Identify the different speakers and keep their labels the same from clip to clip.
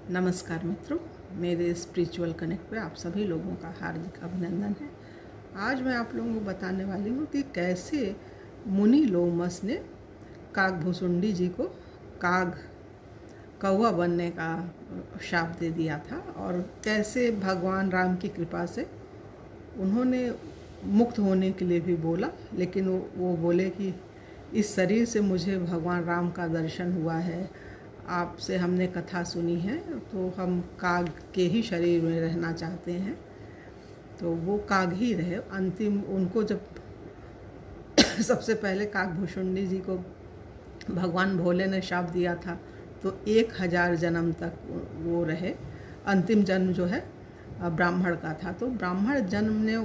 Speaker 1: नमस्कार मित्रों, मेरे स्पिरिचुअल कनेक्ट पे आप सभी लोगों का हार्दिक अभिनंदन है। आज मैं आप लोगों को बताने वाली हूँ कि कैसे मुनि लोमस ने कागभुसुंडी जी को कौवा बनने का शाप दे दिया था और कैसे भगवान राम की कृपा से उन्होंने मुक्त होने के लिए भी बोला, लेकिन वो बोले कि इस शरीर से मुझे भगवान राम का दर्शन हुआ है, आपसे हमने कथा सुनी है, तो हम काग के ही शरीर में रहना चाहते हैं। तो वो काग ही रहे। अंतिम उनको जब सबसे पहले कागभुसुंडी जी को भगवान भोले ने शाप दिया था तो 1000 जन्म तक वो रहे। अंतिम जन्म जो है ब्राह्मण का था, तो ब्राह्मण जन्म ने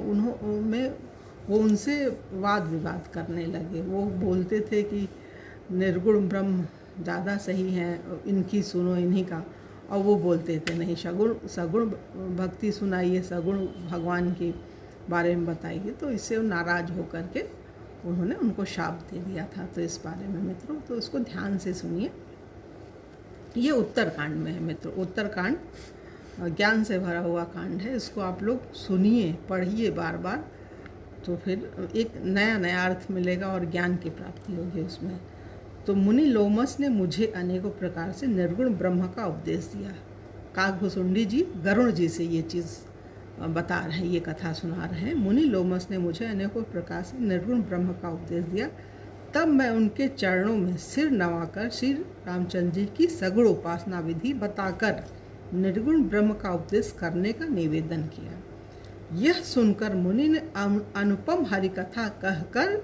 Speaker 1: वो उनसे वाद विवाद करने लगे। वो बोलते थे कि निर्गुण ब्रह्म ज़्यादा सही है, इनकी सुनो, इन्हीं का। और वो बोलते थे नहीं, सगुण भक्ति सुनाइए, सगुण भगवान के बारे में बताइए। तो इससे वो नाराज़ होकर के उन्होंने उनको शाप दे दिया था। तो इस बारे में मित्रों, तो इसको ध्यान से सुनिए। ये उत्तरकांड में है मित्रों। उत्तरकांड ज्ञान से भरा हुआ कांड है। इसको आप लोग सुनिए, पढ़िए बार बार, तो फिर एक नया अर्थ मिलेगा और ज्ञान की प्राप्ति होगी उसमें। तो मुनि लोमस ने मुझे अनेकों प्रकार से निर्गुण ब्रह्म का उपदेश दिया। कागभुसुंडी जी गरुण जी से ये चीज़ बता रहे हैं, ये कथा सुना रहे हैं। मुनि लोमस ने मुझे अनेकों प्रकार से निर्गुण ब्रह्म का उपदेश दिया। तब मैं उनके चरणों में सिर नवाकर श्री रामचंद्र जी की सगुण उपासना विधि बताकर निर्गुण ब्रह्म का उपदेश करने का निवेदन किया। यह सुनकर मुनि ने अनुपम हरिकथा कहकर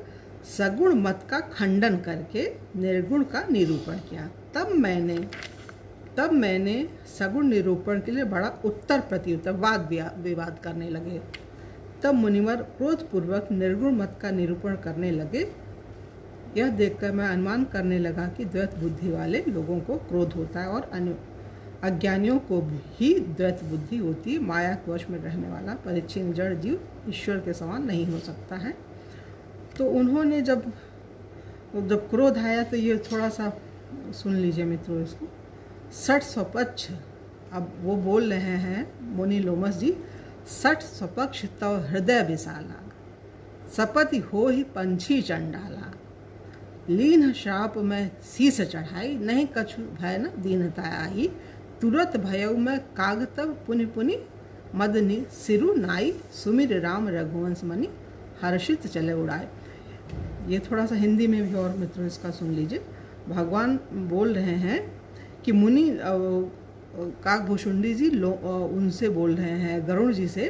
Speaker 1: सगुण मत का खंडन करके निर्गुण का निरूपण किया। तब मैंने सगुण निरूपण के लिए बड़ा उत्तर प्रत्युत्तर वाद विवाद करने लगे। तब मुनिवर क्रोधपूर्वक निर्गुण मत का निरूपण करने लगे। यह देखकर मैं अनुमान करने लगा कि द्वैत बुद्धि वाले लोगों को क्रोध होता है और अज्ञानियों को ही द्वैत बुद्धि होती है। माया के वश में रहने वाला परिच्छिन्न जड़ जीव ईश्वर के समान नहीं हो सकता है। तो उन्होंने जब क्रोध आया, तो ये थोड़ा सा सुन लीजिए मित्रों इसको। 60 स्वपक्ष, अब वो बोल रहे हैं मुनि लोमस जी, 60 स्वपक्ष तव हृदय विशाला, सपति हो ही पंछी चंडाला, लीन शाप में शीस चढ़ाई, नहीं कछु भय न दीनता आई, तुरत भयउ में काग तब पुनि पुनि, मदनी सिरु नाई, सुमिर राम रघुवंश मणि, हर्षित चले उड़ाए। ये थोड़ा सा हिंदी में भी और मित्रों इसका सुन लीजिए। भगवान बोल रहे हैं कि मुनि कागभुसुंडी जी उनसे बोल रहे हैं गरुण जी से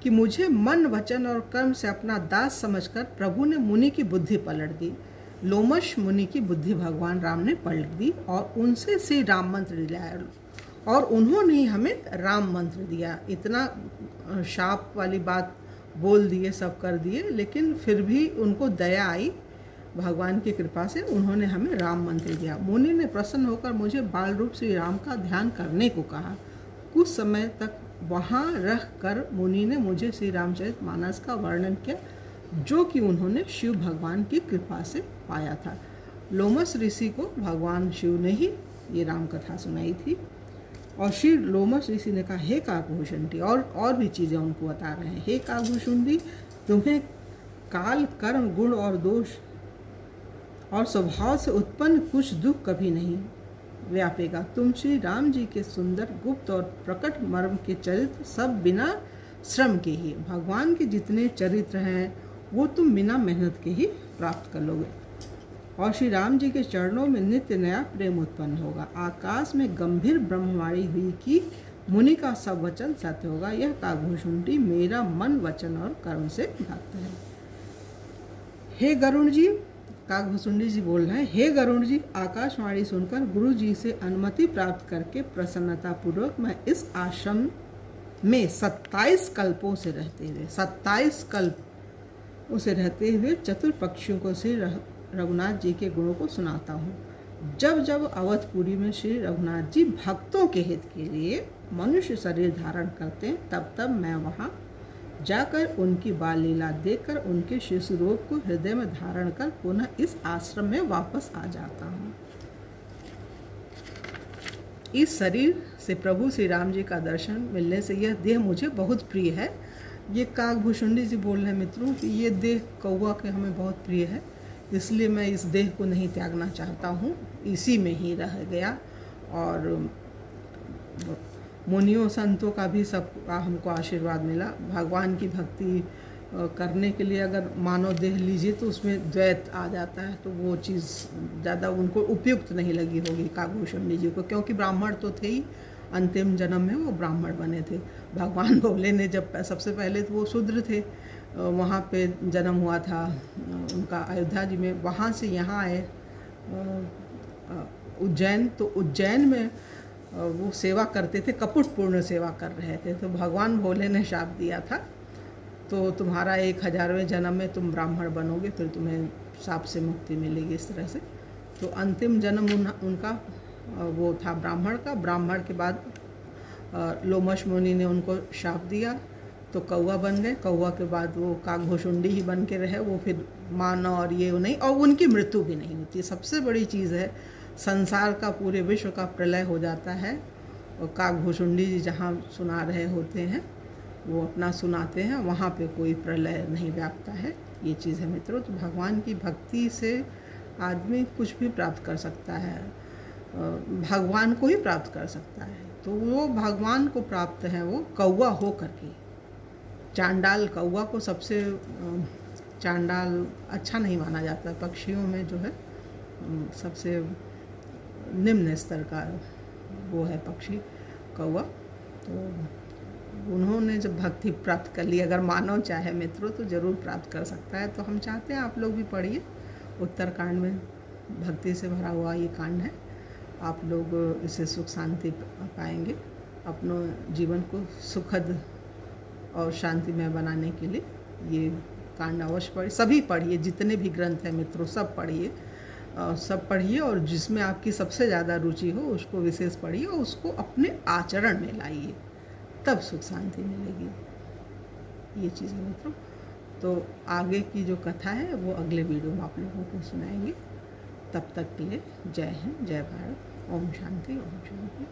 Speaker 1: कि मुझे मन वचन और कर्म से अपना दास समझकर प्रभु ने मुनि की बुद्धि पलट दी। लोमश मुनि की बुद्धि भगवान राम ने पलट दी और उनसे श्री राम मंत्र दिलाया और उन्होंने ही हमें राम मंत्र दिया। इतना शाप वाली बात बोल दिए, सब कर दिए, लेकिन फिर भी उनको दया आई भगवान की कृपा से, उन्होंने हमें राम मंत्र दिया। मुनि ने प्रसन्न होकर मुझे बाल रूप श्री राम का ध्यान करने को कहा। कुछ समय तक वहाँ रह कर मुनि ने मुझे श्री रामचरितमानस का वर्णन किया, जो कि उन्होंने शिव भगवान की कृपा से पाया था। लोमस ऋषि को भगवान शिव ने ही ये राम कथा सुनाई थी। और श्री लोमस ऋषि ने कहा, हे कागभुसुंडी, और भी चीज़ें उनको बता रहे हैं। हे कागभुसुंडी, तुम्हें काल कर्म गुण और दोष और स्वभाव से उत्पन्न कुछ दुख कभी नहीं व्यापेगा। तुम श्री राम जी के सुंदर गुप्त और प्रकट मर्म के चरित्र सब बिना श्रम के ही, भगवान के जितने चरित्र हैं वो तुम बिना मेहनत के ही प्राप्त कर लोगे। और श्री राम जी के चरणों में नित्य नया प्रेम उत्पन्न होगा। आकाश में गंभीर ब्रह्मवाणी हुई कि मुनि का सब वचन सत्य होगा। यह कागभुसुंडी मेरा मन वचन और कर्म से भक्त है। हे गरुण जी, कागभुसुंडी जी बोल रहे हैं, हे गरुण जी, आकाशवाणी सुनकर गुरु जी से अनुमति प्राप्त करके प्रसन्नता पूर्वक मैं इस आश्रम में 27 कल्पों से रहते हुए 27 कल्प उसे रहते हुए चतुर पक्षियों को श्री रघुनाथ जी के गुणों को सुनाता हूँ। जब जब अवधपुरी में श्री रघुनाथ जी भक्तों के हित के लिए मनुष्य शरीर धारण करते हैं, तब तब मैं वहाँ जाकर उनकी बाल लीला देखकर उनके शिशु रूप को हृदय में धारण कर पुनः इस आश्रम में वापस आ जाता हूँ। इस शरीर से प्रभु श्री राम जी का दर्शन मिलने से यह देह मुझे बहुत प्रिय है। ये काकभूषुंडी जी बोल रहे हैं मित्रों कि ये देह कौवा के हमें बहुत प्रिय है, इसलिए मैं इस देह को नहीं त्यागना चाहता हूँ, इसी में ही रह गया। और मुनियों संतों का भी सबका हमको आशीर्वाद मिला। भगवान की भक्ति करने के लिए अगर मानव देह लीजिए तो उसमें द्वैत आ जाता है, तो वो चीज़ ज़्यादा उनको उपयुक्त नहीं लगी होगी काकभूषुंडी जी को, क्योंकि ब्राह्मण तो थे ही, अंतिम जन्म में वो ब्राह्मण बने थे। भगवान भोले ने जब सबसे पहले तो वो शूद्र थे, वहाँ पे जन्म हुआ था उनका अयोध्या जी में, वहाँ से यहाँ आए उज्जैन। तो उज्जैन में वो सेवा करते थे, कपटपूर्ण सेवा कर रहे थे। तो भगवान भोले ने शाप दिया था, तो तुम्हारा 1000वें जन्म में तुम ब्राह्मण बनोगे, फिर तुम्हें शाप से मुक्ति मिलेगी, इस तरह से। तो अंतिम जन्म उनका वो था ब्राह्मण का। ब्राह्मण के बाद लोमश मुनि ने उनको शाप दिया, तो कौवा बन गए। कौवा के बाद वो काकभूषुंडी ही बन के रहे, वो फिर मानव और ये नहीं, और उनकी मृत्यु भी नहीं होती। सबसे बड़ी चीज़ है, संसार का पूरे विश्व का प्रलय हो जाता है और काकभूषुंडी जी जहाँ सुना रहे होते हैं, वो अपना सुनाते हैं, वहाँ पे कोई प्रलय नहीं व्यापता है। ये चीज़ है मित्रों। तो भगवान की भक्ति से आदमी कुछ भी प्राप्त कर सकता है, भगवान को ही प्राप्त कर सकता है। तो वो भगवान को प्राप्त है वो कौवा हो करके। चांडाल कौवा को सबसे चांडाल अच्छा नहीं माना जाता, पक्षियों में जो है सबसे निम्न स्तर का वो है पक्षी कौवा। तो उन्होंने जब भक्ति प्राप्त कर ली, अगर मानव चाहे मित्रों तो ज़रूर प्राप्त कर सकता है। तो हम चाहते हैं आप लोग भी पढ़िए, उत्तरकांड में भक्ति से भरा हुआ ये कांड है। आप लोग इससे सुख शांति पाएंगे, अपने जीवन को सुखद और शांतिमय बनाने के लिए ये कांड अवश्य पढ़िए। सभी पढ़िए, जितने भी ग्रंथ हैं मित्रों सब पढ़िए, सब पढ़िए, और जिसमें आपकी सबसे ज़्यादा रुचि हो उसको विशेष पढ़िए और उसको अपने आचरण में लाइए, तब सुख शांति मिलेगी। ये चीज़ है मित्रों। तो आगे की जो कथा है वो अगले वीडियो में आप लोगों को सुनाएंगे। तब तक के लिए जय हिंद, जय भारत, ओम शांति, ओम शांति।